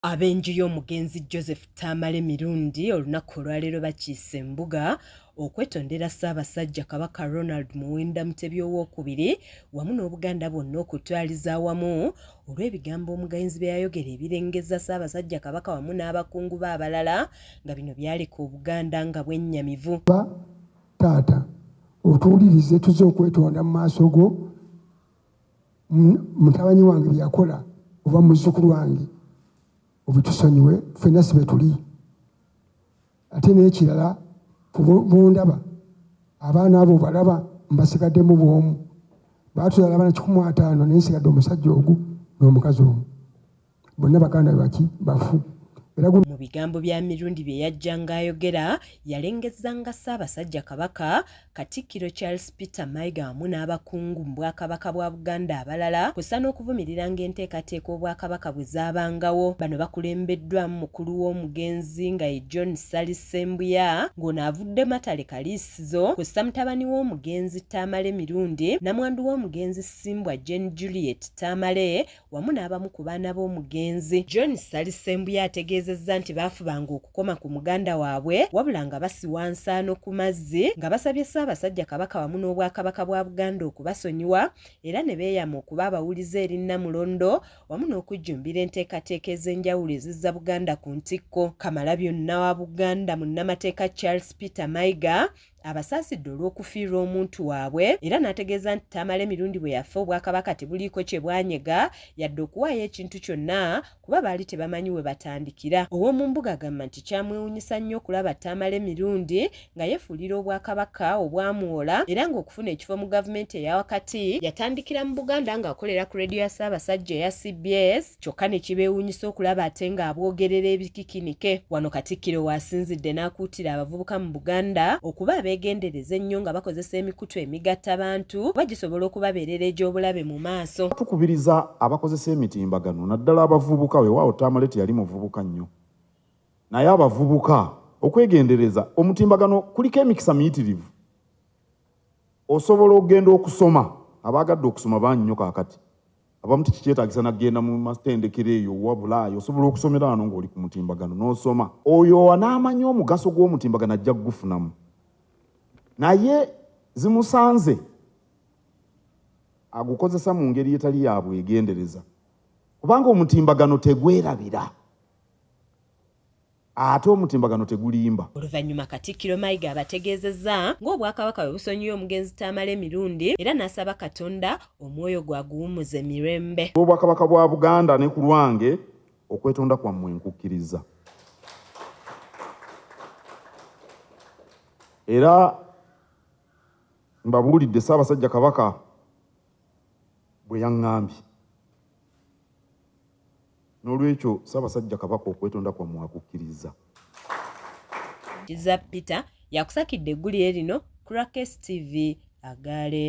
Abenju y'omugenzi Joseph Tamale Mirundi olunaku olwaleero bakiise embuga okwetondera Ssaabasajja Kabaka Ronald Muwenda Mutebi II wamu n'Obuganda bwonna okutwaliza awamu olw'ebigambo omugenzi bye yayogera ebirengeza Ssaabasajja Kabaka wamu n'abakungu be abalala nga bino byaleka Obuganda nga bwennyamivu. Taata otuwulirize tuze okwetonda mu maaso go mutabani wange byakola oba muzzukulu wange obutusonyiwe ffenna sibe tuli ate n'ekirala bondaba abaana abo balaba mbasigaddemu bw'omu baatulala abaana 15 naye nsigadde omusajja ogu n'omukazi omu bonna baganda baki bafu. Mu bigambo bya Mirundi bye yajjanga ayogera yalengeza nga Ssaabasajja Kabaka Katikkiro Charles Peter Mayiga wamu n'abakungu mu Bwakabaka bwa Buganda abalala kussa n'okuvumiriranga enteekateeka Obwakabaka bwe zaabangawo. Bano bakulembeddwamu mukulu w'omugenzi nga ye John Sali Ssembuya ng'ono avudde Matale Kaliisizo kussa mutabani w'omugenzi Tamale Mirundi namwandu w'omugenzi Simbwa Jane Juliet Tamale wamu n'abamu ku baana b'omugenzi. John Sali Ssembuya ategeeza nti baafubanga okukoma ku muganda waabwe wabula nga basiwa nsaano ku mazzi nga basabye Ssaabasajja Kabaka wamu n'Obwakabaka bwa Buganda okubasonyiwa era ne beeyama okuba abawulize eri Nnamulondo wamu n'okujjumbira enteekateeka ez'enjawulo ezizza Buganda ku ntikko. Kamalabyonna wa Buganda munnamateeka Charles Peter Mayiga abasaasidde olw'okufiirwa omuntu waabwe era n'ategeeza nti Tamale Mirundi bwe yafa Obwakabaka tebuliiko kye bwanyega yadde okuwaayo ekintu kyonna kuba baali tebamanyi we batandikira. Ow'omu mbuga agamba nti kyamwewuunyisa nnyo okulaba Tamale Mirundi nga yeefuulira Obwakabaka obwamuwola era ng'okufuna ekifo mu gavumenti eya wakati yatandikira mu Buganda ng'akolera ku leediyo ya Ssaabasajja eya CBS kyokka ne kibeewuunyisa okulaba ate ng'abwogerera ebikikinike. Wano Katikkiro waasinzidde n'akuutira abavubuka mu Buganda okuba beegendereza ennyo nga bakozesa emikutu emigatta bantu kuba gisobola okubabeerera egy'obulabe mu maaso. Tukubiriza abakozesa emitimbagano naddala abavubuka weewaawo Tamale teyali muvubuka nnyo naye abavubuka okwegendereza omutimbagano kuliko emikisa miyitirivu. Osobola okugenda okusoma abaagadde okusoma bangi nnyo kaakati abamu tikikyetaagisa nagenda mu matendekero eyo wabulaayo osobola okusomera wano ng'oli ku mutimbagano n'osoma oyo anaamanya omugaso gw'omutimbagano ajja kugufunamu naye zimusanze agukozesa mu ngeri etali ya bwegendereza kubanga omutimbagano tegwerabira ate omutimbagano tegulimba. Oluvannyuma Katikkiro Mayiga abategeezezza ng'Obwakabaka bwe busonyiye omugenzi Tamale Mirundi era n'asaba Katonda omwoyo gwaguwummuze mirembe. Obwakabaka bwa Buganda ne ku lwange okwetonda kwammwe nkukkiriza era mbabuulidde Ssaabasajja Kabaka bwe yaŋŋambye n'olwekyo Ssaabasajja Kabaka okwetonda kwammwe akukkiriza. Kiza Peter yakusakidde eggulire lino ku Rakes TV Agale.